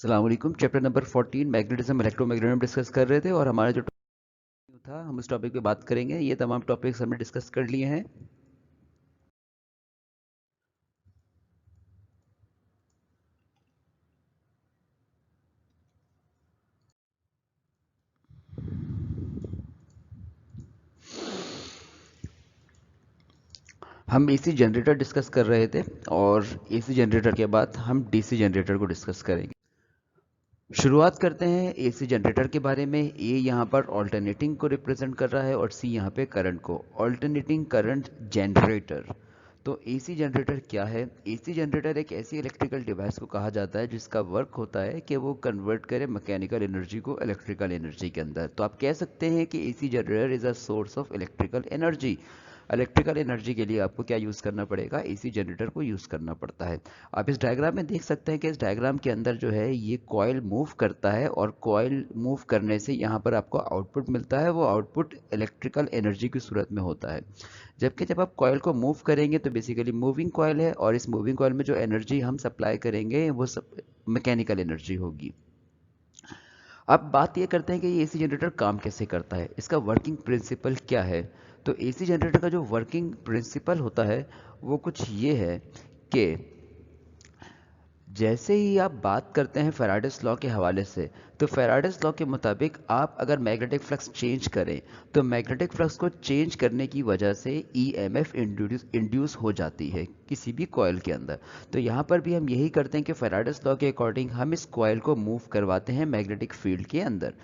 अस्सलाम वालेकुम। Chapter number 14 magnetism electromagnetism discuss कर रहे थे और हमारा जो टॉपिक था हम उस टॉपिक पे बात करेंगे। ये तमाम टॉपिक्स हमने डिस्कस कर लिए हैं। हम एसी जनरेटर डिस्कस कर रहे थे और एसी जनरेटर के बाद हम डीसी जनरेटर को डिस्कस करेंगे। शुरुआत करते हैं एसी जनरेटर के बारे में। ए यहाँ पर ऑल्टरनेटिंग को रिप्रेजेंट कर रहा है और सी यहाँ पे करंट को। Alternating current generator. तो एसी जनरेटर क्या है? एसी जनरेटर एक ऐसी इलेक्ट्रिकल डिवाइस को कहा जाता है जिसका वर्क होता है कि वो कन्वर्ट करे मैकेनिकल एनर्जी को इलेक्ट्रिकल एनर्जी के अंदर। तो आप कह सकते हैं कि AC generator is a source of electrical energy. Electrical energy के लिए आपको क्या यूज़ करना पड़ेगा? एसी जनरेटर को यूज़ करना पड़ता है। आप इस डायग्राम में देख सकते हैं कि इस डायग्राम के अंदर जो है ये कॉइल मूव करता है और कॉइल मूव करने से यहाँ पर आपको आउटपुट मिलता है। वो आउटपुट इलेक्ट्रिकल एनर्जी की सूरत में होता है। जबकि जब आप कॉइल को मूव करेंगे तो बेसिकली मूविंग कॉइल है और इस मूविंग कॉइल में जो एनर्जी हम सप्लाई करेंगे वो सब मैकेनिकल एनर्जी होगी। अब बात ये करते हैं कि ये एसी जनरेटर काम कैसे करता है, इसका वर्किंग प्रिंसिपल क्या है। तो एसी जनरेटर का जो वर्किंग प्रिंसिपल होता है वो कुछ ये है कि जैसे ही आप बात करते हैं फैराडेस लॉ के हवाले से, तो फैराडेस लॉ के मुताबिक आप अगर मैग्नेटिक फ्लक्स चेंज करें तो मैग्नेटिक फ्लक्स को चेंज करने की वजह से ईएमएफ इंड्यूस हो जाती है किसी भी कॉइल के अंदर। तो यहाँ पर भी हम यही करते हैं कि फैराडेस लॉ के अकॉर्डिंग हम इस कॉइल को मूव करवाते हैं मैग्नेटिक फील्ड के अंदर।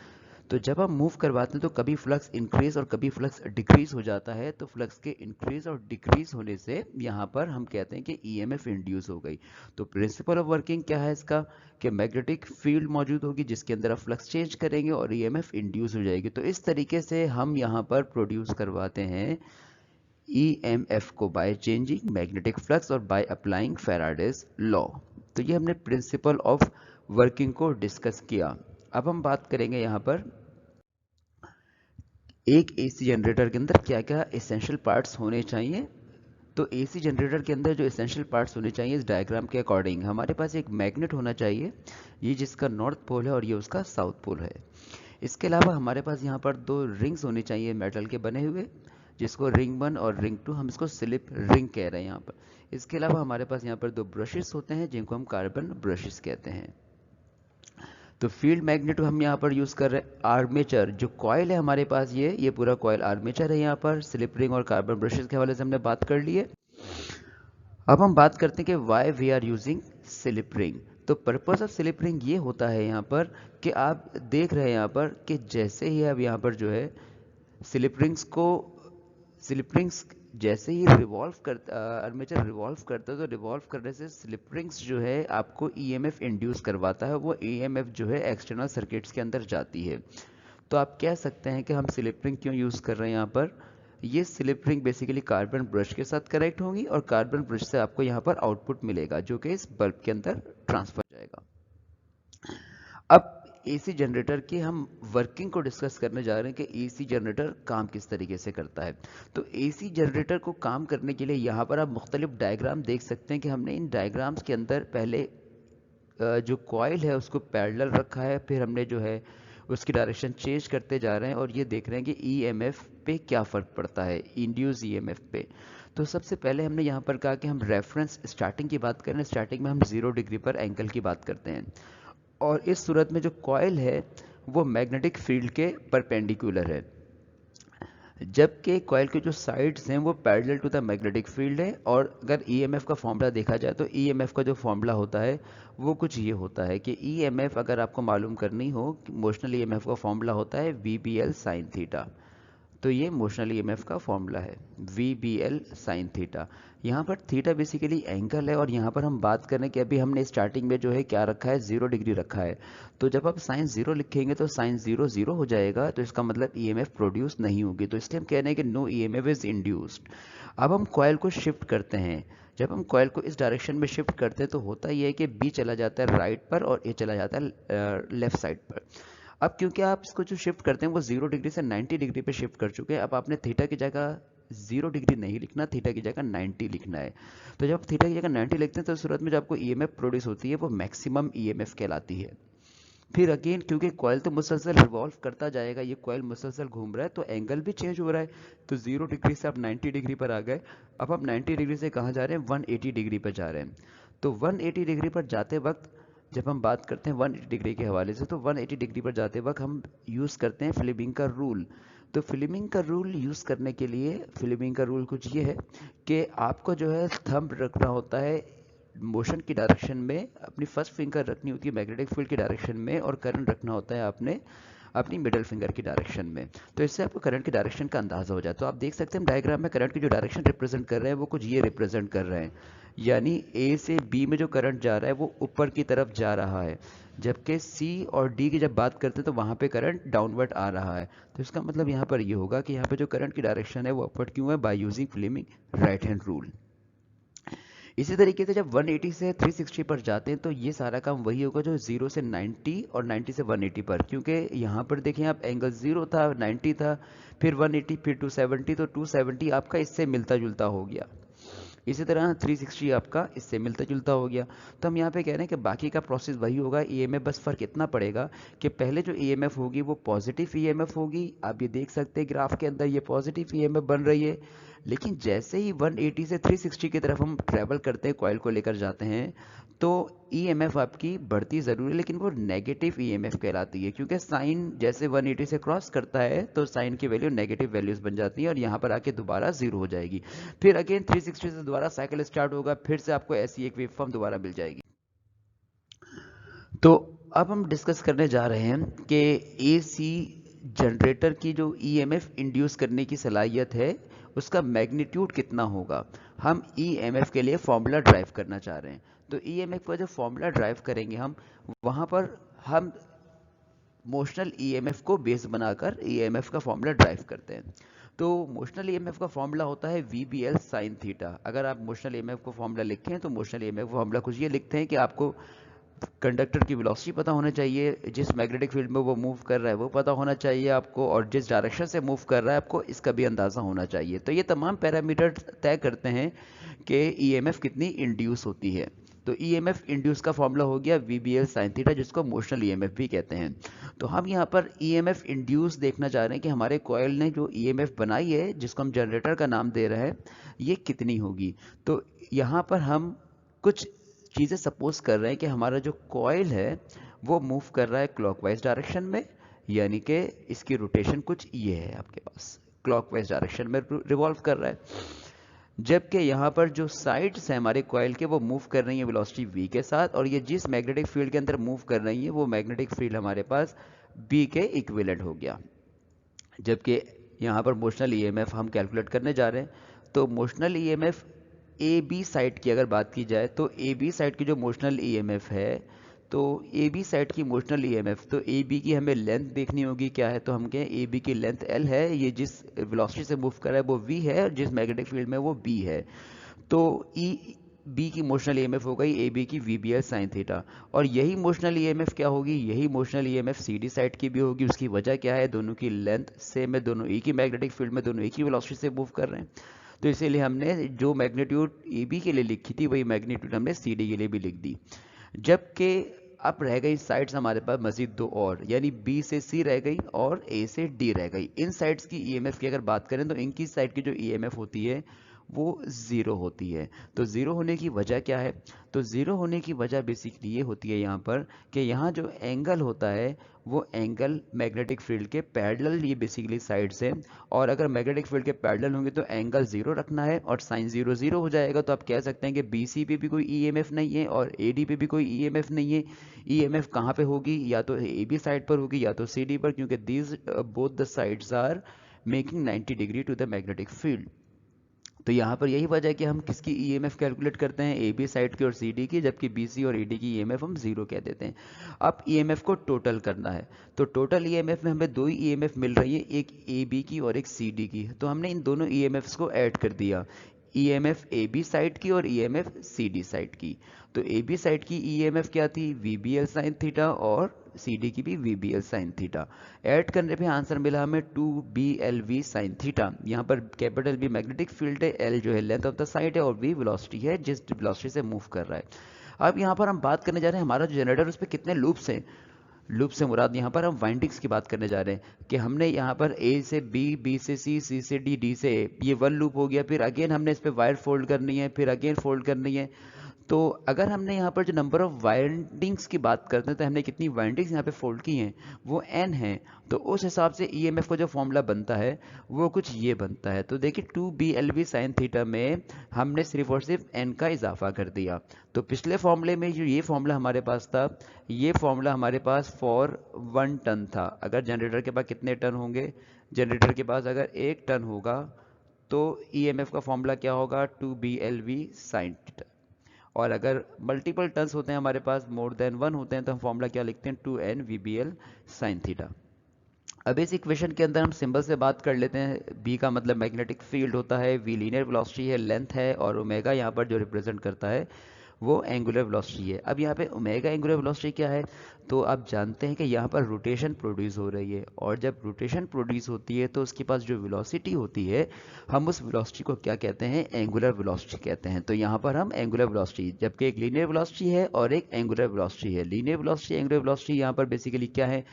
तो जब हम मूव करवाते हैं तो कभी फ्लक्स इंक्रीज और कभी फ्लक्स डिक्रीज हो जाता है। तो फ्लक्स के इंक्रीज और डिक्रीज होने से यहाँ पर हम कहते हैं कि ईएमएफ इंड्यूस हो गई। तो प्रिंसिपल ऑफ वर्किंग क्या है इसका? कि मैग्नेटिक फील्ड मौजूद होगी जिसके अंदर आप फ्लक्स चेंज करेंगे और ईएमएफ इंड्यूस हो जाएगी। तो इस तरीके से हम यहाँ पर प्रोड्यूस करवाते हैं ईएमएफ को बाय चेंजिंग मैग्नेटिक फ्लक्स और बाय अप्लाइंग फैराडेज लॉ। तो ये हमने प्रिंसिपल ऑफ वर्किंग को डिस्कस किया। अब हम बात करेंगे यहाँ पर एक एसी जनरेटर के अंदर क्या क्या एसेंशियल पार्ट्स होने चाहिए। तो एसी जनरेटर के अंदर जो एसेंशियल पार्ट्स होने चाहिए इस डायग्राम के अकॉर्डिंग, हमारे पास एक मैग्नेट होना चाहिए, ये जिसका नॉर्थ पोल है और ये उसका साउथ पोल है। इसके अलावा हमारे पास यहाँ पर दो रिंग्स होने चाहिए मेटल के बने हुए, जिसको रिंग 1 और रिंग 2, हम इसको स्लिप रिंग कह रहे हैं यहाँ पर। इसके अलावा हमारे पास यहाँ पर दो ब्रशेस होते हैं जिनको हम कार्बन ब्रशेस कहते हैं। तो फील्ड मैग्नेट हम यहाँ पर यूज़ कर रहे हैं। आर्मेचर जो कॉयल है हमारे पास, ये पूरा कॉयल आर्मेचर है। यहाँ पर स्लिप रिंग और कार्बन ब्रशेस के हवाले से हमने बात कर ली है। अब हम बात करते हैं कि why we are using slip ring. तो पर्पस ऑफ स्लिप रिंग ये होता है यहाँ पर कि आप देख रहे हैं यहाँ पर कि जैसे ही अब यहाँ पर जो है स्लिप रिंग्स जैसे ही रिवॉल्व करता, आर्मेचर रिवॉल्व करता है तो रिवॉल्व करने से स्लिप रिंग्स जो है आपको ईएमएफ इंड्यूस करवाता है। वो ईएमएफ जो है एक्सटर्नल सर्किट्स के अंदर जाती है। तो आप कह सकते हैं कि हम स्लिप रिंग क्यों यूज़ कर रहे हैं यहाँ पर। ये slip ring basically carbon brush के साथ कनेक्ट होंगी और कार्बन ब्रश से आपको यहाँ पर आउटपुट मिलेगा जो कि इस बल्ब के अंदर ट्रांसफर जाएगा। अब एसी जनरेटर की हम वर्किंग को डिस्कस करने जा रहे हैं कि एसी जनरेटर काम किस तरीके से करता है। तो एसी जनरेटर को काम करने के लिए यहाँ पर आप मुख्तलिफ डायग्राम देख सकते हैं कि हमने इन डायग्राम्स के अंदर पहले जो कॉइल है उसको पैरेलल रखा है, फिर हमने जो है उसकी डायरेक्शन चेंज करते जा रहे हैं और ये देख रहे हैं कि ईएमएफ पे क्या फ़र्क पड़ता है, इंड्यूस ईएमएफ पे। तो सबसे पहले हमने यहाँ पर कहा कि हम रेफरेंस स्टार्टिंग की बात करें। स्टार्टिंग में हम 0 डिग्री पर एंगल की बात करते हैं और इस सूरत में जो कॉइल है वो मैग्नेटिक फील्ड के परपेंडिकुलर है, जबकि कॉइल के जो साइड्स हैं वो parallel to the magnetic field है। और अगर ईएमएफ का फॉर्मूला देखा जाए तो ईएमएफ का जो फॉर्मूला होता है वो कुछ ये होता है कि ईएमएफ अगर आपको मालूम करनी हो, मोशनल ईएमएफ का फॉर्मूला होता है वीबीएल साइन थीटा। तो ये मोशनल ईएमएफ का फॉर्मूला है वीबीएल साइन थीटा। यहाँ पर थीटा बेसिकली एंगल है और यहाँ पर हम बात करें कि अभी हमने स्टार्टिंग में जो है क्या रखा है, 0 डिग्री रखा है। तो जब आप साइन 0 लिखेंगे तो साइन 0 0 हो जाएगा, तो इसका मतलब ईएमएफ प्रोड्यूस नहीं होगी। तो इसलिए हम कह रहे हैं कि नो ईएमएफ इज इंड्यूस्ड। अब हम कॉइल को शिफ्ट करते हैं। जब हम कॉइल को इस डायरेक्शन में शिफ्ट करते हैं तो होता ये है कि बी चला जाता है राइट पर और ए चला जाता है लेफ्ट साइड पर। अब क्योंकि आप इसको जो शिफ्ट करते हैं वो 0 डिग्री से 90 डिग्री पे शिफ्ट कर चुके हैं, अब आपने थीटा की जगह 0 डिग्री नहीं लिखना, थीटा की जगह 90 लिखना है। तो जब आप थीटा की जगह 90 लिखते हैं तो उस सूरत में जो आपको ईएमएफ प्रोड्यूस होती है वो मैक्सिमम ईएमएफ कहलाती है। फिर अगेन क्योंकि कॉइल तो मुसलसल रिवॉल्व करता जाएगा, ये कॉइल मुसलसल घूम रहा है तो एंगल भी चेंज हो रहा है। तो 0 डिग्री से आप 90 डिग्री पर आ गए। अब हम 90 डिग्री से कहाँ जा रहे हैं, 180 डिग्री पर जा रहे हैं। तो 180 डिग्री पर जाते वक्त जब हम बात करते हैं 180 डिग्री के हवाले से, तो 180 डिग्री पर जाते वक्त हम यूज़ करते हैं फ्लेमिंग का रूल। तो फ्लेमिंग का रूल यूज़ करने के लिए फ्लेमिंग का रूल कुछ ये है कि आपको जो है थंब रखना होता है मोशन की डायरेक्शन में, अपनी फर्स्ट फिंगर रखनी होती है मैग्नेटिक फील्ड की डायरेक्शन में, और करंट रखना होता है आपने अपनी मिडल फिंगर की डायरेक्शन में। तो इससे आपको करंट की डायरेक्शन का अंदाजा हो जाए। तो आप देख सकते हैं डायग्राम में करंट की जो डायरेक्शन रिप्रेजेंट कर रहे हैं वो कुछ ये रिप्रेजेंट कर रहे हैं, यानी ए से बी में जो करंट जा रहा है वो ऊपर की तरफ जा रहा है, जबकि सी और डी की जब बात करते हैं तो वहाँ पे करंट डाउनवर्ड आ रहा है। तो इसका मतलब यहाँ पर ये होगा कि यहाँ पे जो करंट की डायरेक्शन है वो अपवर्ड क्यों है, by using Fleming right hand rule. इसी तरीके से जब 180 से 360 पर जाते हैं तो ये सारा काम वही होगा जो 0 से 90 और 90 से 180 पर, क्योंकि यहाँ पर देखें आप एंगल 0 था, 90 था, फिर 180, फिर 270, तो 270 आपका इससे मिलता जुलता हो गया। इसी तरह 360 आपका इससे मिलता जुलता हो गया। तो हम यहाँ पे कह रहे हैं कि बाकी का प्रोसेस वही होगा, ईएमएफ बस फ़र्क इतना पड़ेगा कि पहले जो ईएमएफ होगी वो पॉजिटिव ईएमएफ होगी। आप ये देख सकते हैं ग्राफ के अंदर ये पॉजिटिव ईएमएफ बन रही है। लेकिन जैसे ही 180 से 360 की तरफ हम ट्रैवल करते हैं, कॉइल को लेकर जाते हैं, तो ईएमएफ आपकी बढ़ती ज़रूर है लेकिन वो नेगेटिव ईएमएफ कहलाती है, क्योंकि साइन जैसे 180 से क्रॉस करता है तो साइन की वैल्यू नेगेटिव वैल्यूज़ बन जाती है और यहाँ पर आके दोबारा जीरो हो जाएगी। फिर अगेन 360 से दोबारा साइकिल स्टार्ट होगा, फिर से आपको ऐसी एक वेव फॉर्म दोबारा मिल जाएगी। तो अब हम डिस्कस करने जा रहे हैं कि एसी जनरेटर की जो ईएमएफ इंड्यूस करने की सलाहियत है उसका मैग्नीट्यूड कितना होगा। हम ईएमएफ के लिए फॉर्मूला ड्राइव करना चाह रहे हैं। तो ईएमएफ का जो फॉर्मूला ड्राइव करेंगे हम, वहाँ पर हम मोशनल ईएमएफ को बेस बनाकर ईएमएफ का फॉर्मूला ड्राइव करते हैं। तो मोशनल ईएमएफ का फॉर्मूला होता है वीबीएल साइन थीटा। अगर आप मोशनल ईएमएफ का फॉर्मूला लिखें तो मोशनल ईएमएफ का फॉर्मूला कुछ ये लिखते हैं कि आपको कंडक्टर की वेलोसिटी पता होना चाहिए, जिस मैग्नेटिक फील्ड में वो मूव कर रहा है वो पता होना चाहिए आपको, और जिस डायरेक्शन से मूव कर रहा है आपको इसका भी अंदाज़ा होना चाहिए। तो ये तमाम पैरामीटर तय करते हैं कि ईएमएफ कितनी इंड्यूस होती है। तो ईएमएफ इंड्यूस का फॉर्मूला हो गया वीबीएल साइन थीटा, जिसको मोशनल ईएमएफ भी कहते हैं। तो हम यहाँ पर ईएमएफ इंड्यूस देखना चाह रहे हैं कि हमारे कॉइल ने जो ईएमएफ बनाई है, जिसको हम जनरेटर का नाम दे रहे हैं, ये कितनी होगी। तो यहाँ पर हम कुछ चीज़ें सपोज कर रहे हैं कि हमारा जो कॉइल है वो मूव कर रहा है क्लॉकवाइज डायरेक्शन में, यानी कि इसकी रोटेशन कुछ ये है आपके पास, क्लॉकवाइज डायरेक्शन में रिवॉल्व कर रहा है। जबकि यहाँ पर जो साइड्स हैं हमारे कॉइल के वो मूव कर रही हैं वेलोसिटी v के साथ, और ये जिस मैग्नेटिक फील्ड के अंदर मूव कर रही हैं वो मैग्नेटिक फील्ड हमारे पास b के इक्विवेलेंट हो गया। जबकि यहाँ पर मोशनल ईएमएफ हम कैलकुलेट करने जा रहे हैं। तो motional EMF A B side की अगर बात की जाए तो ए बी साइड की जो मोशनल ईएमएफ है, तो ए बी साइड की मोशनल ईएमएफ, तो ए बी की हमें लेंथ देखनी होगी क्या है। तो हम कहें ए बी की लेंथ एल है, ये जिस वेलोसिटी से मूव कर रहा है वो वी है, और जिस मैग्नेटिक फील्ड में वो बी है। तो ई बी की मोशनल ईएमएफ हो गई ए बी की V B L sine theta. और यही मोशनल ईएमएफ क्या होगी, यही motional EMF C D side की भी होगी। उसकी वजह क्या है, दोनों की लेंथ सेम है, दोनों एक ही मैग्नेटिक फील्ड में, दोनों एक ही वेलोसिटी से मूव कर रहे हैं। तो इसीलिए हमने जो मैग्नीट्यूड ए बी के लिए लिखी थी वही मैग्नीट्यूड हमने सी डी के लिए भी लिख दी। जबकि अब रह गई साइड्स हमारे पास मजीद दो और, यानी बी से सी रह गई और ए से डी रह गई। इन साइड्स की ईएमएफ की अगर बात करें तो इनकी साइड की जो ईएमएफ होती है वो ज़ीरो होती है। तो ज़ीरो होने की वजह क्या है, तो ज़ीरो होने की वजह बेसिकली ये होती है यहाँ पर कि यहाँ जो एंगल होता है वो एंगल मैग्नेटिक फील्ड के पैरेलल, ये बेसिकली साइड से, और अगर मैग्नेटिक फील्ड के पैरेलल होंगे तो एंगल ज़ीरो रखना है और साइन ज़ीरो ज़ीरो हो जाएगा। तो आप कह सकते हैं कि बी सी पे भी कोई ईएमएफ नहीं है और ए डी पे भी कोई ईएमएफ नहीं है। ईएमएफ कहाँ पे होगी, या तो ए बी साइड पर होगी या तो सी डी पर, क्योंकि these both the sides are making 90 degree to the magnetic field. तो यहाँ पर यही वजह है कि हम किसकी ईएमएफ कैलकुलेट करते हैं, ए बी साइड की और सी डी की, जबकि बी सी और ए डी की ईएमएफ हम जीरो कह देते हैं। अब ईएमएफ को टोटल करना है, तो टोटल ईएमएफ में हमें दो ही ईएमएफ मिल रही है, एक ए बी की और एक सी डी की। तो हमने इन दोनों ईएमएफ्स को ऐड कर दिया, ईएमएफ ए बी साइड की और ईएमएफ सी डी साइड की। तो ए बी साइड की ईएमएफ क्या थी, V B L sine theta, और सी डी की भी V B L sine theta. Add करने पे आंसर मिला हमें 2BLV साइन थीटा। यहाँ पर कैपिटल बी मैग्नेटिक फील्ड है, एल जो है लेंथ ऑफ द साइड है, और वी वेलोसिटी है जिस वेलोसिटी से मूव कर रहा है। अब यहाँ पर हम बात करने जा रहे हैं हमारा जो जनरेटर उस पर कितने लूप्स हैं। लूप से मुराद यहाँ पर हम वाइंडिंग्स की बात करने जा रहे हैं कि हमने यहाँ पर ए से बी, बी से सी, सी से डी, डी से ए, ये वन लूप हो गया। फिर अगेन हमने इस पर वायर फोल्ड करनी है, फिर अगेन फोल्ड करनी है। तो अगर हमने यहाँ पर जो नंबर ऑफ वाइंडिंग्स की बात करते हैं तो हमने कितनी वाइंडिंग्स यहाँ पे फोल्ड की हैं, वो n है। तो उस हिसाब से ईएमएफ का जो फॉर्मूला बनता है वो कुछ ये बनता है। तो देखिए 2BLV sin थीटा में हमने सिर्फ और सिर्फ n का इजाफा कर दिया। तो पिछले फॉर्मूले में जो ये फॉर्मूला हमारे पास था, ये फॉर्मूला हमारे पास फॉर 1 टन था। अगर जनरेटर के पास कितने टन होंगे, जनरेटर के पास अगर 1 टन होगा तो ईएमएफ का फॉर्मूला क्या होगा, 2BLV sin थीटा। और अगर मल्टीपल टर्न्स होते हैं हमारे पास, मोर देन 1 होते हैं, तो हम फॉर्मूला क्या लिखते हैं, 2NVBL sin थीटा। अब इस इक्वेशन के अंदर हम सिंबल से बात कर लेते हैं। बी का मतलब मैग्नेटिक फील्ड होता है, वी लीनियर वेलोसिटी है, लेंथ है, और ओमेगा यहाँ पर जो रिप्रेजेंट करता है वो एंगुलर वेलोसिटी है। अब यहाँ पे ओमेगा एंगुलर वेलोसिटी क्या है, तो आप जानते हैं कि यहाँ पर रोटेशन प्रोड्यूस हो रही है, और जब रोटेशन प्रोड्यूस होती है तो उसके पास जो वेलोसिटी होती है, हम उस वेलोसिटी को क्या कहते हैं, एंगुलर वेलोसिटी कहते हैं। तो यहाँ पर हम एंगुलर वेलोसिटी, जबकि एक लीनियर वेलोसिटी है और एक एंगुलर वेलोसिटी है। लीनियर वेलोसिटी, एंगुलर वेलोसिटी यहाँ पर बेसिकली क्या है,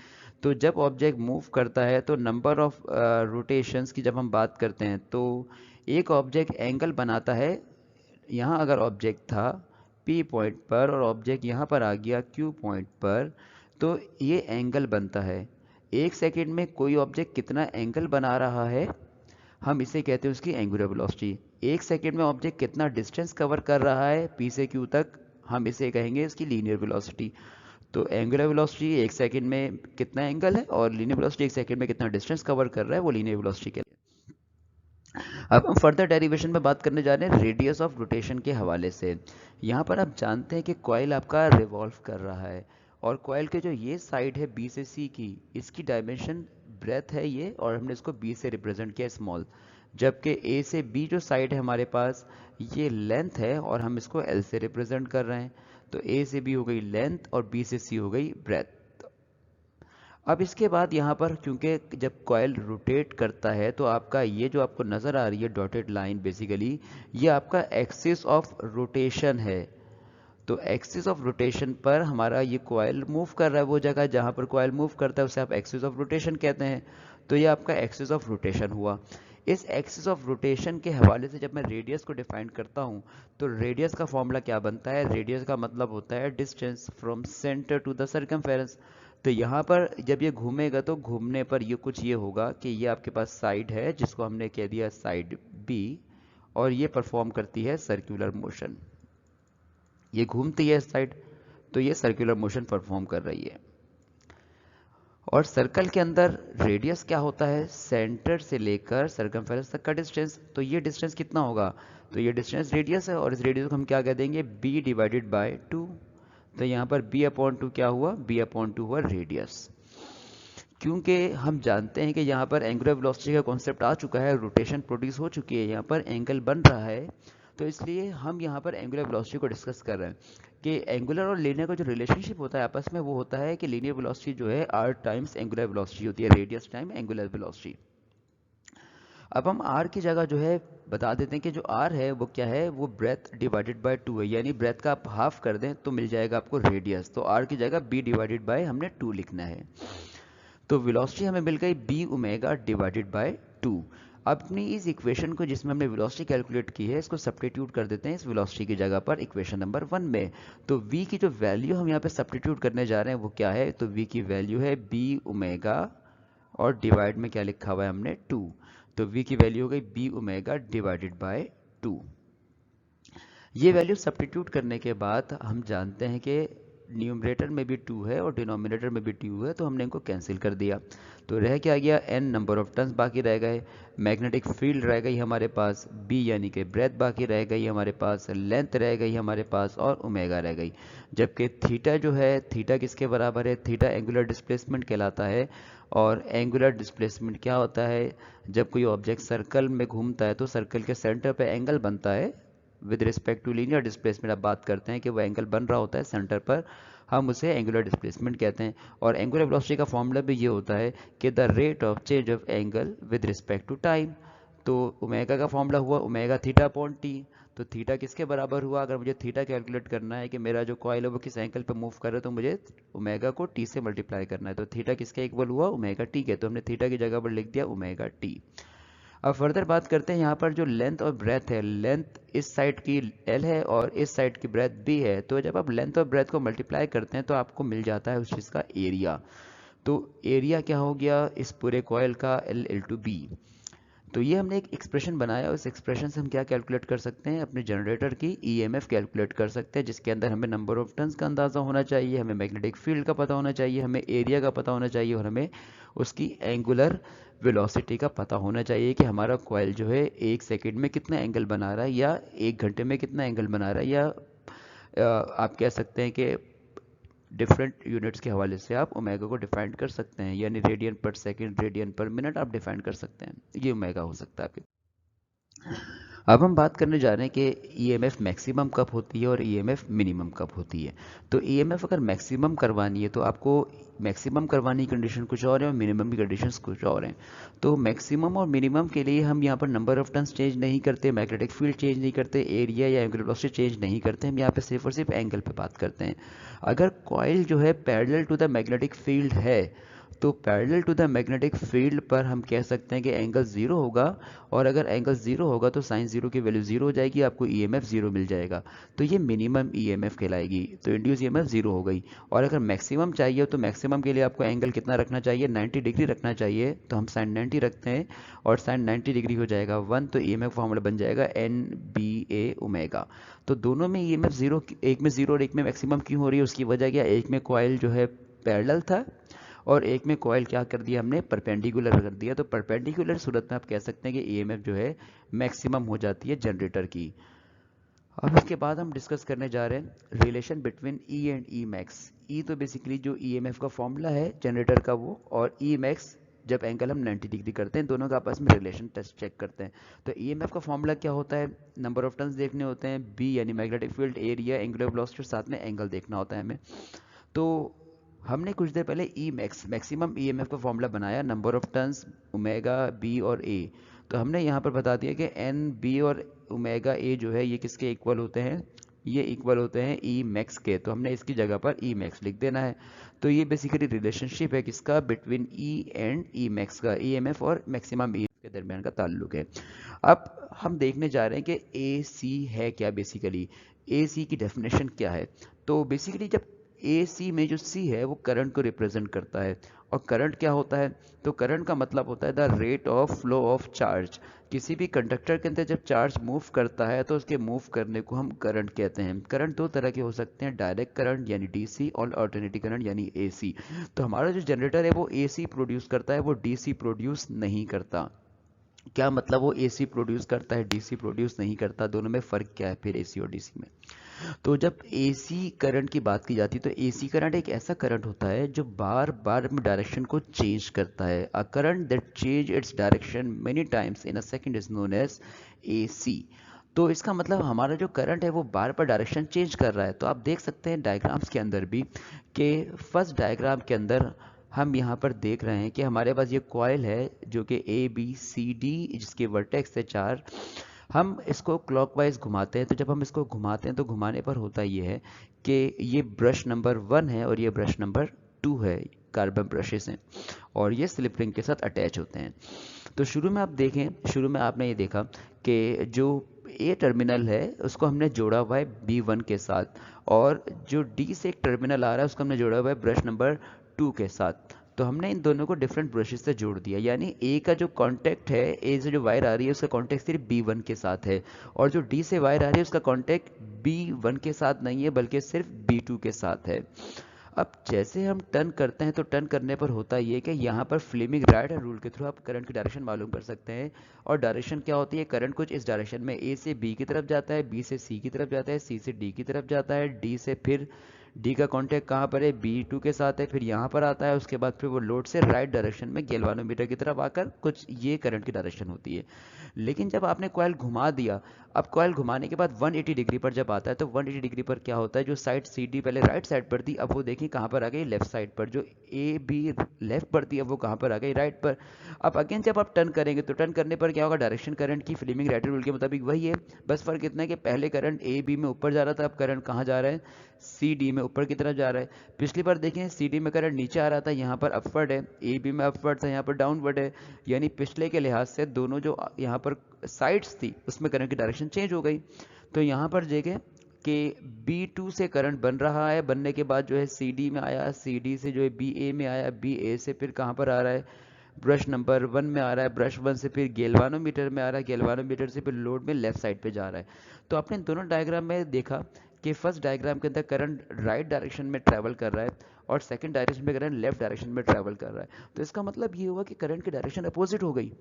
तो जब ऑब्जेक्ट मूव करता है तो नंबर ऑफ रोटेशंस की जब हम बात करते हैं तो एक ऑब्जेक्ट एंगल बनाता है। यहाँ अगर ऑब्जेक्ट था P पॉइंट पर और ऑब्जेक्ट यहाँ पर आ गया Q पॉइंट पर, तो ये एंगल बनता है। 1 सेकेंड में कोई ऑब्जेक्ट कितना एंगल बना रहा है, हम इसे कहते हैं उसकी एंगुलर वेलोसिटी। 1 सेकेंड में ऑब्जेक्ट कितना डिस्टेंस कवर कर रहा है P से Q तक, हम इसे कहेंगे इसकी लीनियर वेलोसिटी। तो एंगुलर वेलोसिटी 1 सेकेंड में कितना एंगल है, और लीनियर वेलोसिटी 1 सेकेंड में कितना डिस्टेंस कवर कर रहा है, वो लीनियर वेलोसिटी के लिए। अब हम फर्दर डेरिवेशन में बात करने जा रहे हैं रेडियस ऑफ रोटेशन के हवाले से। यहाँ पर आप जानते हैं कि कॉइल आपका रिवॉल्व कर रहा है, और कॉइल के जो ये साइड है B से C की, इसकी डायमेंशन ब्रेथ है ये, और हमने इसको B से रिप्रेजेंट किया स्मॉल। जबकि A से B जो साइड है हमारे पास, ये लेंथ है और हम इसको L से रिप्रेजेंट कर रहे हैं। तो A से B हो गई लेंथ और B से C हो गई ब्रेथ। अब इसके बाद यहाँ पर क्योंकि जब कॉइल रोटेट करता है तो आपका ये जो आपको नज़र आ रही है डॉटेड लाइन, बेसिकली ये आपका एक्सिस ऑफ रोटेशन है। तो एक्सिस ऑफ रोटेशन पर हमारा ये कॉइल मूव कर रहा है, वो जगह जहाँ पर कॉइल मूव करता है उसे आप एक्सिस ऑफ रोटेशन कहते हैं। तो ये आपका एक्सिस ऑफ रोटेशन हुआ। इस एक्सिस ऑफ रोटेशन के हवाले से जब मैं रेडियस को डिफाइन करता हूँ तो रेडियस का फॉर्मूला क्या बनता है, रेडियस का मतलब होता है distance from centre to the circumference. तो यहाँ पर जब ये घूमेगा तो घूमने पर ये कुछ ये होगा कि ये आपके पास साइड है जिसको हमने कह दिया साइड B, और ये परफॉर्म करती है सर्कुलर मोशन। ये घूमती है इस साइड, तो ये सर्कुलर मोशन परफॉर्म कर रही है। और सर्कल के अंदर रेडियस क्या होता है, सेंटर से लेकर सर्कमफेरेंस तक का डिस्टेंस। तो ये डिस्टेंस कितना होगा, तो ये डिस्टेंस रेडियस है, और इस रेडियस को हम क्या कह देंगे, B डिवाइडेड बाय 2। तो यहाँ पर B/2 क्या हुआ, B/2 हुआ रेडियस। क्योंकि हम जानते हैं कि यहाँ पर एंगुलर वेलोसिटी का कॉन्सेप्ट आ चुका है, रोटेशन प्रोड्यूस हो चुकी है, यहाँ पर एंगल बन रहा है, तो इसलिए हम यहाँ पर एंगुलर वेलोसिटी को डिस्कस कर रहे हैं कि एंगुलर और लीनियर का जो रिलेशनशिप होता है आपस में, वो होता है कि लीनियर वेलोसिटी जो है R टाइम्स एंगुलर वेलोसिटी होती है, रेडियस टाइम एंगुलर वेलोसिटी। अब हम R की जगह जो है बता देते हैं कि जो R है वो क्या है, वो ब्रेथ डिवाइडेड बाय 2 है, यानी ब्रेथ का आप हाफ कर दें तो मिल जाएगा आपको रेडियस। तो R की जगह B डिवाइडेड बाय हमने 2 लिखना है। तो वेलोसिटी हमें मिल गई B ओमेगा डिवाइडेड बाय 2। अपनी इस इक्वेशन को जिसमें हमने वेलोसिटी कैलकुलेट की है, इसको सब्स्टिट्यूट कर देते हैं इस वेलोसिटी की जगह पर इक्वेशन नंबर 1 में। तो V की जो वैल्यू हम यहाँ पे सब्स्टिट्यूट करने जा रहे हैं वो क्या है, तो V की वैल्यू है B ओमेगा, और डिवाइड में क्या लिखा हुआ है हमने 2। तो V की वैल्यू हो गई B ओमेगा डिवाइडेड बाय 2। ये वैल्यू सब्स्टिट्यूट करने के बाद हम जानते हैं कि न्यूमरेटर में भी 2 है और डिनोमिनेटर में भी 2 है, तो हमने इनको कैंसिल कर दिया। तो रह क्या गया, n नंबर ऑफ टर्न्स बाकी रह गए, मैग्नेटिक फील्ड रह गई हमारे पास, B यानी कि ब्रेथ बाकी रह गई हमारे पास, लेंथ रह गई हमारे पास, और ओमेगा रह गई। जबकि थीटा जो है, थीटा किसके बराबर है, थीटा एंगुलर डिस्प्लेसमेंट कहलाता है। और एंगुलर डिस्प्लेसमेंट क्या होता है, जब कोई ऑब्जेक्ट सर्कल में घूमता है तो सर्कल के सेंटर पे एंगल बनता है। With respect to linear displacement आप बात करते हैं कि वो एंगल बन रहा होता है सेंटर पर, हम उसे एंगुलर डिस्प्लेसमेंट कहते हैं। और एंगुलर वेलोसिटी का फॉर्मूला भी ये होता है कि the rate of change of angle with respect to time. तो ओमेगा का फॉर्मूला हुआ ओमेगा थीटा अपॉन टी। तो थीटा किसके बराबर हुआ? अगर मुझे थीटा कैलकुलेट करना है कि मेरा जो कॉइल है वो किस एंगल पे मूव कर रहा है, तो मुझे ओमेगा को टी से मल्टीप्लाई करना है। तो थीटा किसके इक्वल हुआ? ओमेगा टी के। तो हमने थीटा की जगह पर लिख दिया ओमेगा टी। अब फर्दर बात करते हैं, यहाँ पर जो लेंथ और ब्रेथ है, लेंथ इस साइड की एल है और इस साइड की ब्रेथ बी है। तो जब आप लेंथ और ब्रेथ को मल्टीप्लाई करते हैं तो आपको मिल जाता है उस चीज़ का एरिया। तो एरिया क्या हो गया इस पूरे कॉयल का? L L to B. तो ये हमने एक एक्सप्रेशन बनाया, उस एक्सप्रेशन से हम क्या कैलकुलेट कर सकते हैं? अपने जनरेटर की ईएमएफ कैलकुलेट कर सकते हैं, जिसके अंदर हमें नंबर ऑफ टर्न्स का अंदाज़ा होना चाहिए, हमें मैग्नेटिक फील्ड का पता होना चाहिए, हमें एरिया का पता होना चाहिए और हमें उसकी एंगुलर वेलोसिटी का पता होना चाहिए कि हमारा कॉइल जो है 1 सेकेंड में कितना एंगल बना रहा है या 1 घंटे में कितना एंगल बना रहा है, या आप कह सकते हैं कि डिफरेंट यूनिट्स के हवाले से आप ओमेगा को डिफाइन कर सकते हैं, यानी रेडियन पर सेकंड, रेडियन पर मिनट आप डिफाइन कर सकते हैं। ये ओमेगा हो सकता है आपके। अब हम बात करने जा रहे हैं कि ईएमएफ मैक्सिमम कब होती है और ईएमएफ मिनिमम कब होती है। तो ईएमएफ अगर मैक्सिमम करवानी है तो आपको मैक्सिमम करवाने की कंडीशन कुछ और है और मिनिमम की कंडीशंस कुछ और हैं। तो मैक्सिमम और मिनिमम के लिए हम यहाँ पर नंबर ऑफ टर्न्स चेंज नहीं करते, मैग्नेटिक फील्ड चेंज नहीं करते, एरिया या एंगुलर वेलोसिटी चेंज नहीं करते, हम यहाँ पे सिर्फ और सिर्फ एंगल पे बात करते हैं। अगर कॉइल जो है parallel to the magnetic field है, तो parallel to the magnetic field पर हम कह सकते हैं कि एंगल ज़ीरो होगा, और अगर एंगल ज़ीरो होगा तो साइन ज़ीरो की वैल्यू ज़ीरो हो जाएगी, आपको ईएमएफ ज़ीरो मिल जाएगा। तो ये मिनिमम ईएमएफ कहलाएगी। तो इंड्यूस ईएमएफ ज़ीरो हो गई। और अगर मैक्सिमम चाहिए तो मैक्सिमम के लिए आपको एंगल कितना रखना चाहिए? 90 डिग्री रखना चाहिए। तो हम साइन 90 रखते हैं और साइन 90 डिग्री हो जाएगा 1, तो ईएमएफ फॉर्मूला बन जाएगा एन बी ए ओमेगा। तो दोनों में ईएमएफ ज़ीरो, एक में ज़ीरो और एक में मैक्सिमम क्यों हो रही है? उसकी वजह क्या? एक में कॉइल जो है पैरेलल था और एक में कॉइल क्या कर दिया हमने? परपेंडिकुलर कर दिया। तो परपेंडिकुलर सूरत में आप कह सकते हैं कि ईएमएफ जो है मैक्सिमम हो जाती है जनरेटर की। अब इसके बाद हम डिस्कस करने जा रहे हैं relation between E and E max. E तो बेसिकली जो ईएमएफ का फॉर्मूला है जनरेटर का वो, और ई मैक्स जब एंगल हम 90 डिग्री करते हैं, दोनों का आपस में रिलेशन टेस्ट चेक करते हैं। तो ईएमएफ का फॉर्मूला क्या होता है? नंबर ऑफ टर्न्स देखने होते हैं, बी यानी magnetic field, area, angular velocity, साथ में एंगल देखना होता है हमें। तो हमने कुछ देर पहले ई मैक्स मैक्सिमम ईएमएफ का फॉर्मूला बनाया, number of turns omega B और ए। तो हमने यहाँ पर बता दिया कि एन बी और ओमेगा ए जो है ये किसके इक्वल होते हैं? ये इक्वल होते हैं ई मैक्स के। तो हमने इसकी जगह पर ई मैक्स लिख देना है। तो ये बेसिकली रिलेशनशिप है किसका? Between E and E max का, ईएमएफ और मैक्सिमम ई के दरमियान का ताल्लुक है। अब हम देखने जा रहे हैं कि ए सी है क्या। बेसिकली ए सी की डेफिनेशन क्या है? तो बेसिकली जब ए सी में जो सी है वो करंट को रिप्रेजेंट करता है। और करंट क्या होता है? तो करंट का मतलब होता है the rate of flow of charge. किसी भी कंडक्टर के अंदर जब चार्ज मूव करता है तो उसके मूव करने को हम करंट कहते हैं। करंट दो तरह के हो सकते हैं, डायरेक्ट करंट यानी डीसी और अल्टरनेटिव करंट यानी एसी। तो हमारा जो जनरेटर है वो एसी प्रोड्यूस करता है, वो डीसी प्रोड्यूस नहीं करता। क्या मतलब? वो एसी प्रोड्यूस करता है, डीसी प्रोड्यूस नहीं करता। दोनों में फ़र्क क्या है फिर एसी और डीसी में? तो जब एसी करंट की बात की जाती है तो एसी करंट एक ऐसा करंट होता है जो बार बार अपनी डायरेक्शन को चेंज करता है। A current that change its direction many times in a second is known as AC. तो इसका मतलब हमारा जो करंट है वो बार बार डायरेक्शन चेंज कर रहा है। तो आप देख सकते हैं डायग्राम्स के अंदर भी कि फर्स्ट डायग्राम के अंदर हम यहाँ पर देख रहे हैं कि हमारे पास ये कॉइल है जो कि ए बी सी डी, जिसके वर्टेक्स है 4। हम इसको क्लॉकवाइज घुमाते हैं। तो जब हम इसको घुमाते हैं तो घुमाने पर होता ये है कि ये ब्रश नंबर 1 है और ये ब्रश नंबर 2 है, कार्बन ब्रशेस हैं और ये स्लिप रिंग के साथ अटैच होते हैं। तो शुरू में आप देखें, शुरू में आपने ये देखा कि जो ए टर्मिनल है उसको हमने जोड़ा हुआ है B1 के साथ, और जो डी से एक टर्मिनल आ रहा है उसको हमने जोड़ा हुआ है ब्रश नंबर 2 के साथ। तो हमने इन दोनों को डिफरेंट ब्रशेस से जोड़ दिया, यानी ए का जो कांटेक्ट है, ए से जो वायर आ रही है उसका कांटेक्ट सिर्फ B1 के साथ है, और जो डी से वायर आ रही है उसका कांटेक्ट B1 के साथ नहीं है बल्कि सिर्फ B2 के साथ है। अब जैसे हम टर्न करते हैं तो टर्न करने पर होता ये कि यहाँ पर फ्लेमिंग राइट हैंड रूल के थ्रू आप करंट की डायरेक्शन मालूम कर सकते हैं। और डायरेक्शन क्या होती है? करंट कुछ इस डायरेक्शन में ए से बी की तरफ जाता है, बी से सी की तरफ जाता है, सी से डी की तरफ जाता है, डी से फिर डी का कॉन्टैक्ट कहाँ पर है, B2 के साथ है, फिर यहाँ पर आता है, उसके बाद फिर वो लोड से राइट डायरेक्शन में गैल्वानोमीटर की तरफ आकर कुछ ये करंट की डायरेक्शन होती है। लेकिन जब आपने कॉइल घुमा दिया, अब कॉइल घुमाने के बाद 180 डिग्री पर जब आता है तो 180 डिग्री पर क्या होता है, जो साइड CD पहले राइट साइड पर थी अब वो देखिए कहाँ पर आ गई, लेफ्ट साइड पर। जो AB लेफ्ट पर थी अब वो कहाँ पर आ गई, राइट पर। अब अगेन जब आप टर्न करेंगे तो टर्न करने पर क्या होगा, डायरेक्शन करंट की फ्लेमिंग राइट रूल के मुताबिक वही है, बस फर्क इतना है कि पहले करंट AB में ऊपर जा रहा था, अब करंट कहाँ जा रहा है, CD में ऊपर की तरफ जा रहा है। पिछली बार देखें CD में करंट नीचे आ रहा था, यहाँ पर अपवर्ड है, AB में अपवर्ड था, यहाँ पर डाउनवर्ड है। यानी पिछले के लिहाज से दोनों जो यहाँ पर साइड्स थी उसमें करंट की डायरेक्शन चेंज हो गई। तो यहाँ पर देखें कि B2 से करंट बन रहा है, बनने के बाद जो है CD में आया, CD से जो है BA में आया, BA से फिर कहाँ पर आ रहा है, ब्रश नंबर 1 में आ रहा है, ब्रश 1 से फिर गैल्वानोमीटर में आ रहा है, गैल्वानोमीटर से फिर लोड में लेफ्ट साइड पे जा रहा है। तो आपने दोनों डायग्राम में देखा कि फर्स्ट डायग्राम के अंदर करंट राइट डायरेक्शन में ट्रैवल कर रहा है और सेकंड डायरेक्शन में करंट लेफ्ट डायरेक्शन में ट्रैवल कर रहा है। तो इसका मतलब ये हुआ कि करंट की डायरेक्शन अपोजिट हो गई।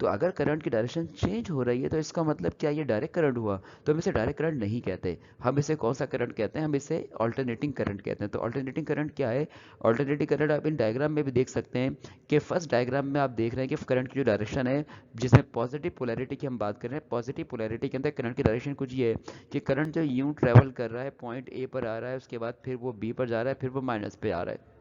तो अगर करंट की डायरेक्शन चेंज हो रही है तो इसका मतलब क्या ये डायरेक्ट करंट हुआ, तो हम इसे डायरेक्ट करंट नहीं कहते। हम इसे कौन सा करंट कहते हैं, हम इसे ऑल्टरनेटिंग करंट कहते हैं। तो ऑल्टरनेटिंग करंट क्या है, ऑल्टरनेटिंग करंट आप इन डायग्राम में भी देख सकते हैं कि फर्स्ट डायग्राम में आप देख रहे हैं कि करंट की जो डायरेक्शन है जिसमें पॉजिटिव पोलैरिटी की हम बात कर रहे हैं, पॉजिटिव पोलैरिटी के अंदर करंट की डायरेक्शन कुछ ये है कि करंट जो यूं ट्रेवल कर रहा है, पॉइंट A पर आ रहा है, उसके बाद फिर वो B पर जा रहा है, फिर वो माइनस पे आ रहा है।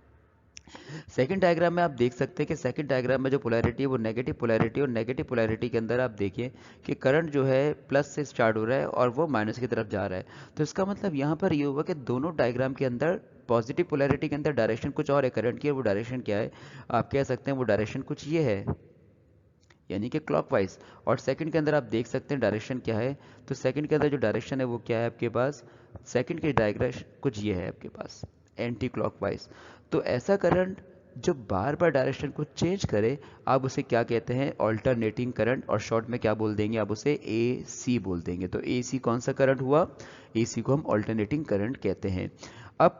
सेकंड डायग्राम में आप देख सकते हैं कि सेकंड डायग्राम में जो पोलैरिटी है वो नेगेटिव पोलैरिटी, और नेगेटिव पोलैरिटी के अंदर आप देखिए कि करंट जो है प्लस से स्टार्ट हो रहा है और वो माइनस की तरफ जा रहा है। तो इसका मतलब यहाँ पर ये हुआ कि दोनों डायग्राम के अंदर पॉजिटिव पोलैरिटी के अंदर डायरेक्शन कुछ और है करंट की, और वो डायरेक्शन क्या है, आप कह सकते हैं वो डायरेक्शन कुछ ये है, यानी कि क्लॉकवाइज। और सेकंड के अंदर आप देख सकते हैं डायरेक्शन क्या है, तो सेकंड के अंदर जो डायरेक्शन है वो क्या है आपके पास, सेकंड की डायरेक्शन कुछ ये है आपके पास, एंटी क्लॉकवाइज। तो ऐसा करंट जो बार बार डायरेक्शन को चेंज करे आप उसे क्या कहते हैं, ऑल्टरनेटिंग करंट, और शॉर्ट में क्या बोल देंगे आप उसे, AC बोल देंगे। तो AC कौन सा करंट हुआ, AC को हम ऑल्टरनेटिंग करंट कहते हैं। अब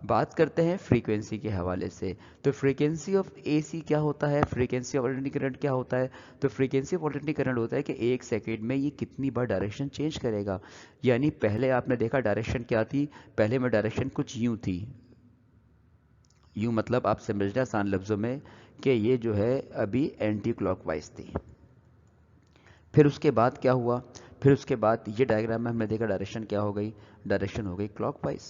बात करते हैं फ्रीक्वेंसी के हवाले से। तो फ्रीक्वेंसी ऑफ AC क्या होता है, फ्रीक्वेंसी ऑफ ऑल्टरनेटिंग करंट क्या होता है, तो फ्रीक्वेंसी ऑफ ऑल्टरनेटिंग करंट होता है कि एक सेकंड में ये कितनी बार डायरेक्शन चेंज करेगा। यानी पहले आपने देखा डायरेक्शन क्या थी, पहले में डायरेक्शन कुछ यूं थी, यूं मतलब आप समझना आसान लफ्ज़ों में कि ये जो है अभी एंटी क्लॉकवाइज थी। फिर उसके बाद क्या हुआ, फिर उसके बाद ये डायग्राम में हमने देखा डायरेक्शन क्या हो गई, डायरेक्शन हो गई क्लॉकवाइज।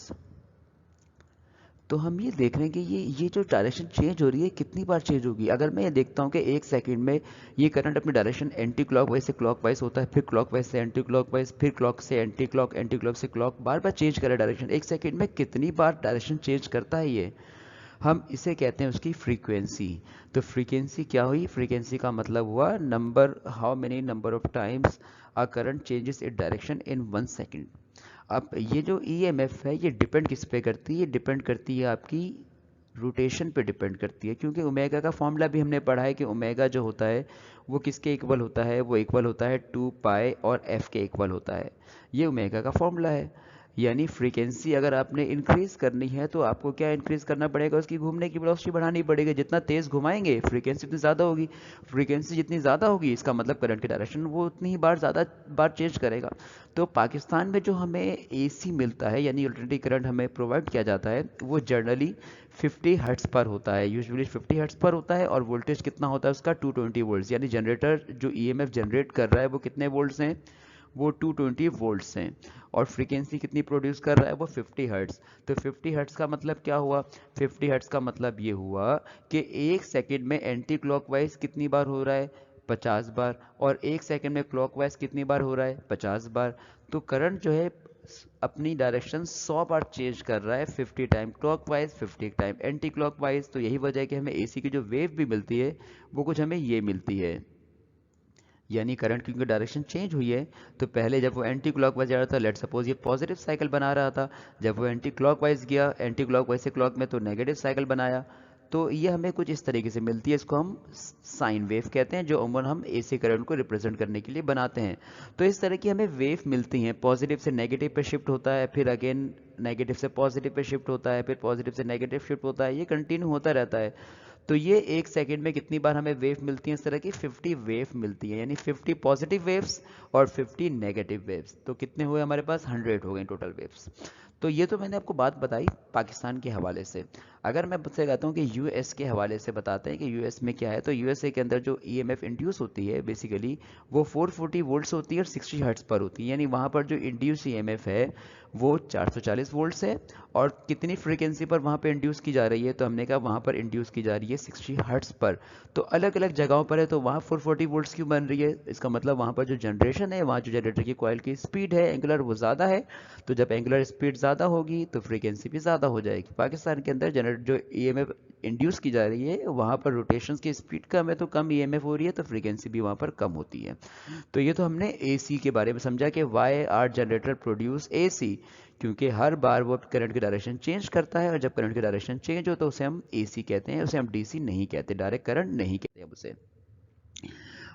तो हम ये देख रहे हैं कि ये जो डायरेक्शन चेंज हो रही है कितनी बार चेंज होगी। अगर मैं ये देखता हूँ कि एक सेकंड में ये करंट अपनी डायरेक्शन एंटी क्लॉकवाइज से क्लॉकवाइज होता है, फिर क्लॉकवाइज से एंटी क्लॉकवाइज, फिर क्लॉक से एंटी क्लॉक, एंटी क्लॉक से क्लॉक, बार बार चेंज करे डायरेक्शन, एक सेकंड में कितनी बार डायरेक्शन चेंज करता है ये, हम इसे कहते हैं उसकी फ्रीक्वेंसी। तो फ्रीक्वेंसी क्या हुई, फ्रीक्वेंसी का मतलब हुआ number, how many number of times a current changes it direction in 1 second. अब ये जो EMF है ये डिपेंड किस पे करती है, ये डिपेंड करती है आपकी रोटेशन पे डिपेंड करती है, क्योंकि ओमेगा का फॉर्मूला भी हमने पढ़ा है कि ओमेगा जो होता है वो किसके इक्वल होता है, वो इक्वल होता है 2 पाई और f के इक्वल होता है। ये ओमेगा का फॉर्मूला है। यानी फ्रीक्वेंसी अगर आपने इंक्रीज करनी है तो आपको क्या इंक्रीज करना पड़ेगा, उसकी घूमने की वेलोसिटी बढ़ानी पड़ेगी। जितना तेज घुमाएंगे फ्रीक्वेंसी उतनी ज़्यादा होगी, फ्रीक्वेंसी जितनी ज़्यादा होगी इसका मतलब करंट की डायरेक्शन वो उतनी ही बार ज़्यादा बार चेंज करेगा। तो पाकिस्तान में जो हमें AC मिलता है यानी अल्टरनेटिव करंट हमें प्रोवाइड किया जाता है वो जनरली 50 हर्ट्ज पर होता है, यूजुअली 50 हर्ट्ज पर होता है, और वोल्टेज कितना होता है उसका 220 वोल्ट्स। यानी जनरेटर जो EMF जनरेट कर रहा है वो कितने वोल्ट्स हैं, वो 220 वोल्ट्स हैं, और फ्रीक्वेंसी कितनी प्रोड्यूस कर रहा है वो 50 हर्ट्ज। तो 50 हर्ट्ज का मतलब क्या हुआ, 50 हर्ट्ज का मतलब ये हुआ कि एक सेकंड में एंटी क्लॉकवाइज कितनी बार हो रहा है, 50 बार, और एक सेकंड में क्लॉकवाइज कितनी बार हो रहा है, 50 बार। तो करंट जो है अपनी डायरेक्शन 100 बार चेंज कर रहा है, 50 time clockwise, 50 time anti clockwise. तो यही वजह है कि हमें AC की जो वेव भी मिलती है वो कुछ हमें ये मिलती है। यानी करंट क्योंकि डायरेक्शन चेंज हुई है, तो पहले जब वो एंटी क्लॉकवाइज जा रहा था, लेट सपोज ये पॉजिटिव साइकिल बना रहा था, जब वो एंटी क्लॉकवाइज गया, एंटी क्लॉकवाइज से क्लॉक में, तो नेगेटिव साइकिल बनाया। तो ये हमें कुछ इस तरीके से मिलती है, इसको हम साइन वेव कहते हैं, जो अमूमन हम AC करंट को रिप्रेजेंट करने के लिए बनाते हैं। तो इस तरह की हमें वेव मिलती हैं, पॉजिटिव से नेगेटिव पे शिफ्ट होता है, फिर अगेन नेगेटिव से पॉजिटिव पे शिफ्ट होता है, फिर पॉजिटिव से नेगेटिव शिफ्ट होता है, ये कंटिन्यू होता रहता है। तो ये 1 सेकेंड में कितनी बार हमें वेव मिलती है इस तरह की 50 वेव मिलती है, यानी 50 पॉजिटिव वेव्स और 50 नेगेटिव वेव्स। तो कितने हुए हमारे पास 100 हो गए टोटल वेव्स। तो ये तो मैंने आपको बात बताई पाकिस्तान के हवाले से। अगर मैं मुझसे कहता हूँ कि यूएस के हवाले से बताते हैं कि यूएस में क्या है, तो यूएसए के अंदर जो ईएमएफ इंड्यूस होती है बेसिकली वो 440 वोल्ट्स होती है और 60 हर्ट्ज पर होती है, यानी वहाँ पर जो इंड्यूस ईएमएफ है वो 440 वोल्ट्स है। और कितनी फ्रीक्वेंसी पर वहाँ पे इंड्यूस की जा रही है, तो हमने कहा वहाँ पर इंड्यूस की जा रही है 60 हर्ट्ज पर। तो अलग अलग जगहों पर है, तो वहाँ 440 वोल्ट्स क्यों बन रही है, इसका मतलब वहाँ पर जो जनरेशन है, वहाँ जो जनरेटर की कॉइल की स्पीड है एंगुलर वो ज़्यादा है। तो जब एंगुलर स्पीड ज़्यादा होगी तो फ्रीक्वेंसी भी ज़्यादा हो जाएगी। पाकिस्तान के अंदर जनरेटर जो ईएमएफ इंड्यूस की जा रही है वहाँ पर रोटेशंस की स्पीड कम है, तो कम ईएमएफ हो रही है, तो फ्रीक्वेंसी भी वहाँ पर कम होती है। तो ये तो हमने एसी के बारे में समझा कि why are generator produce AC, क्योंकि हर बार वो करंट की डायरेक्शन चेंज करता है, और जब करंट की डायरेक्शन चेंज हो तो उसे हम एसी कहते हैं, उसे हम डीसी नहीं कहते, डायरेक्ट करंट नहीं कहते अब उसे।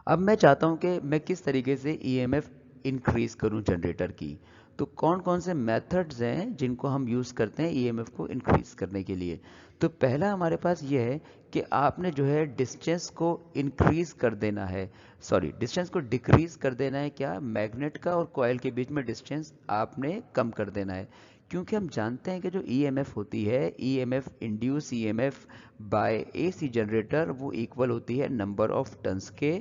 अब मैं चाहता हूं कि मैं किस तरीके से ईएमएफ इंक्रीज करूं जनरेटर की। तो कौन कौन से मेथड्स हैं जिनको हम यूज़ करते हैं ईएमएफ को इंक्रीज करने के लिए। तो पहला हमारे पास ये है कि आपने जो है डिस्टेंस को इंक्रीज कर देना है, सॉरी डिस्टेंस को डिक्रीज कर देना है। क्या, मैग्नेट का और कॉइल के बीच में डिस्टेंस आपने कम कर देना है। क्योंकि हम जानते हैं कि जो ईएमएफ होती है, EMF induce EMF bye AC generator, वो इक्वल होती है नंबर ऑफ टर्न्स के,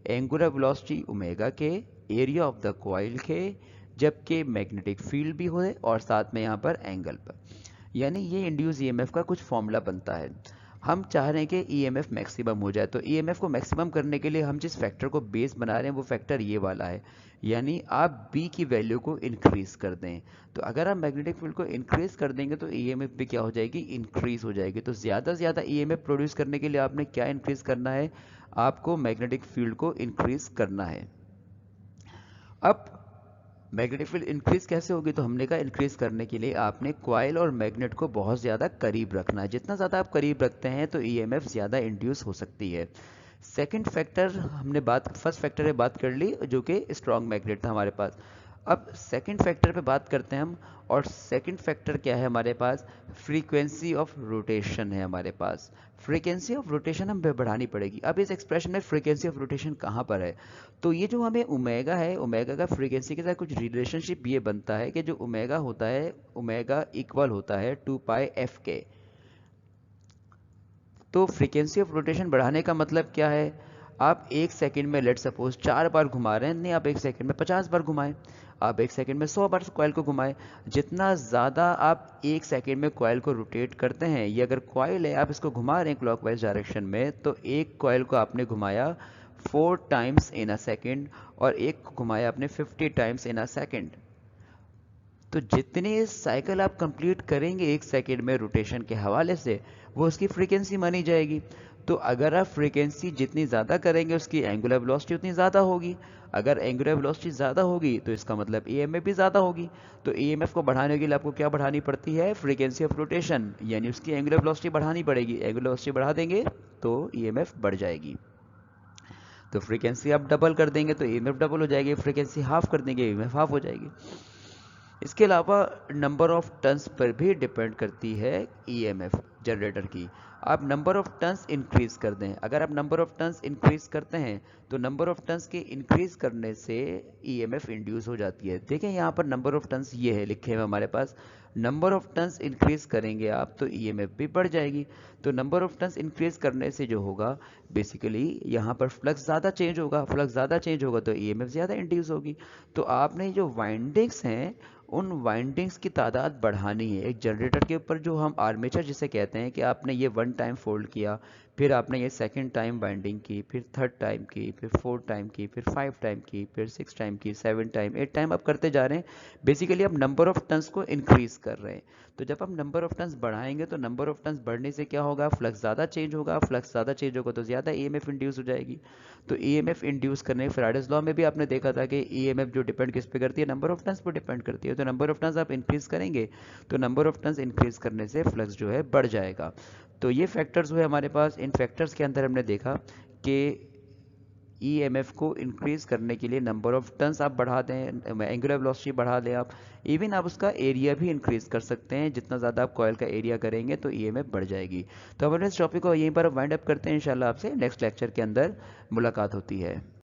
एंगुलर वेलोसिटी ओमेगा के, एरिया ऑफ द कॉइल के, जबकि मैग्नेटिक फील्ड भी हो और साथ में यहाँ पर एंगल पर। यानी ये इंड्यूस ईएमएफ का कुछ फॉर्मूला बनता है। हम चाह रहे हैं कि ईएमएफ मैक्सिमम हो जाए, तो ईएमएफ को मैक्सिमम करने के लिए हम जिस फैक्टर को बेस बना रहे हैं वो फैक्टर ये वाला है, यानी आप बी की वैल्यू को इंक्रीज कर दें। तो अगर आप मैग्नेटिक फील्ड को इंक्रीज कर देंगे तो ईएमएफ भी क्या हो जाएगी, इंक्रीज हो जाएगी। तो ज़्यादा से ज़्यादा ईएमएफ प्रोड्यूस करने के लिए आपने क्या इंक्रीज करना है, आपको मैग्नेटिक फील्ड को इंक्रीज करना है। अब मैग्नेटिक फील्ड इंक्रीज कैसे होगी, तो हमने कहा इंक्रीज करने के लिए आपने कॉइल और मैग्नेट को बहुत ज़्यादा करीब रखना है। जितना ज़्यादा आप करीब रखते हैं तो ईएमएफ ज़्यादा इंड्यूस हो सकती है। सेकंड फैक्टर हमने बात, फर्स्ट फैक्टर पे बात कर ली जो कि स्ट्रॉन्ग मैग्नेट था हमारे पास। अब सेकंड फैक्टर पे बात करते हैं हम, और सेकंड फैक्टर क्या है हमारे पास, फ्रीक्वेंसी ऑफ रोटेशन है हमारे पास। फ्रीक्वेंसी ऑफ रोटेशन हमें बढ़ानी पड़ेगी। अब इस एक्सप्रेशन में फ्रीक्वेंसी ऑफ रोटेशन कहाँ पर है, तो ये जो हमें ओमेगा है, ओमेगा का फ्रीक्वेंसी के साथ कुछ रिलेशनशिप ये बनता है कि जो ओमेगा होता है, ओमेगा इक्वल होता है 2 पाई एफ के। तो फ्रीक्वेंसी ऑफ रोटेशन बढ़ाने का मतलब क्या है, आप 1 सेकंड में लेट सपोज 4 बार घुमा रहे हैं, नहीं आप 1 सेकंड में 50 बार घुमाएं, आप 1 सेकंड में 100 बार कॉइल को घुमाएं। जितना ज़्यादा आप 1 सेकंड में कॉइल को रोटेट करते हैं, ये अगर कॉइल है आप इसको घुमा रहे हैं क्लॉकवाइज डायरेक्शन में, तो एक कॉइल को आपने घुमाया 4 टाइम्स इन अ सेकेंड और एक को घुमाया आपने 50 टाइम्स इन अ सेकेंड। तो जितने साइकिल आप कंप्लीट करेंगे 1 सेकेंड में रोटेशन के हवाले से, वो उसकी फ्रीक्वेंसी मानी जाएगी। तो अगर आप फ्रीक्वेंसी जितनी ज़्यादा करेंगे उसकी एंगुलर वेलोसिटी उतनी ज़्यादा होगी। अगर एंगुलर वेलोसिटी ज़्यादा होगी तो इसका मतलब ईएमएफ भी ज़्यादा होगी। तो ईएमएफ को बढ़ाने के लिए आपको क्या बढ़ानी पड़ती है, फ्रीक्वेंसी ऑफ रोटेशन, यानी उसकी एंगुलर वेलोसिटी बढ़ानी पड़ेगी। एंगुलर वेलोसिटी बढ़ा देंगे तो ईएमएफ बढ़ जाएगी। तो फ्रीक्वेंसी आप डबल कर देंगे तो ईएमएफ डबल हो जाएगी, फ्रीक्वेंसी हाफ कर देंगे ईएमएफ हाफ हो जाएगी। इसके अलावा नंबर ऑफ टर्न्स पर भी डिपेंड करती है ईएमएफ जनरेटर की। आप नंबर ऑफ टर्न्स इंक्रीज कर दें, अगर आप नंबर ऑफ टर्न्स इंक्रीज करते हैं तो नंबर ऑफ टर्न्स के इंक्रीज करने से ईएमएफ इंड्यूस हो जाती है। देखें यहाँ पर नंबर ऑफ टर्न्स ये है लिखे हुए हमारे पास, नंबर ऑफ टर्न्स इंक्रीज करेंगे आप तो ईएमएफ भी बढ़ जाएगी। तो नंबर ऑफ टर्न्स इंक्रीज करने से जो होगा बेसिकली यहाँ पर फ्लक्स ज़्यादा चेंज होगा, फ्लक्स ज़्यादा चेंज होगा तो ईएमएफ ज़्यादा इंड्यूस होगी। तो आपने जो वाइंडिंग्स हैं उन वाइंडिंग्स की तादाद बढ़ानी है। एक जनरेटर के ऊपर जो हम आर्मेचर जिसे कहते हैं कि आपने ये 1 टाइम फोल्ड किया, फिर आपने ये सेकंड टाइम वाइंडिंग की, फिर थर्ड टाइम की, फिर 4 टाइम की, फिर 5 टाइम की, फिर 6 टाइम की, 7 टाइम, 8 टाइम आप करते जा रहे हैं। बेसिकली आप नंबर ऑफ टन्स को इंक्रीज कर रहे हैं। तो जब आप नंबर ऑफ टन्स बढ़ाएंगे तो नंबर ऑफ टन्स बढ़ने से क्या होगा, फ्लक्स ज़्यादा चेंज होगा, फ्लक्स ज़्यादा चेंज होगा तो ज़्यादा ईएमएफ इंड्यूस हो जाएगी। तो ईएमएफ इंड्यूस करने, फैराडेज लॉ में भी आपने देखा था कि ईएमएफ जो डिपेंड किस पे करती है, number of turns per depend करती है। तो नंबर ऑफ टर्न्स आप इंक्रीज करेंगे तो नंबर ऑफ टर्न्स इंक्रीज करने से फ्लक्स जो है बढ़ जाएगा। तो ये फैक्टर्स हुए हमारे पास। इन फैक्टर्स के अंदर हमने देखा कि ईएमएफ को इंक्रीज करने के लिए नंबर ऑफ टर्न्स आप बढ़ा दें, एंगुलर वेलोसिटी बढ़ा दें आप, इवन आप उसका एरिया भी इंक्रीज कर सकते हैं। जितना ज़्यादा आप कॉयल का एरिया करेंगे तो ईएमएफ बढ़ जाएगी। तो अब इस टॉपिक को यहीं पर वाइंड अप करते हैं। इंशाल्लाह आपसे नेक्स्ट लेक्चर के अंदर मुलाकात होती है।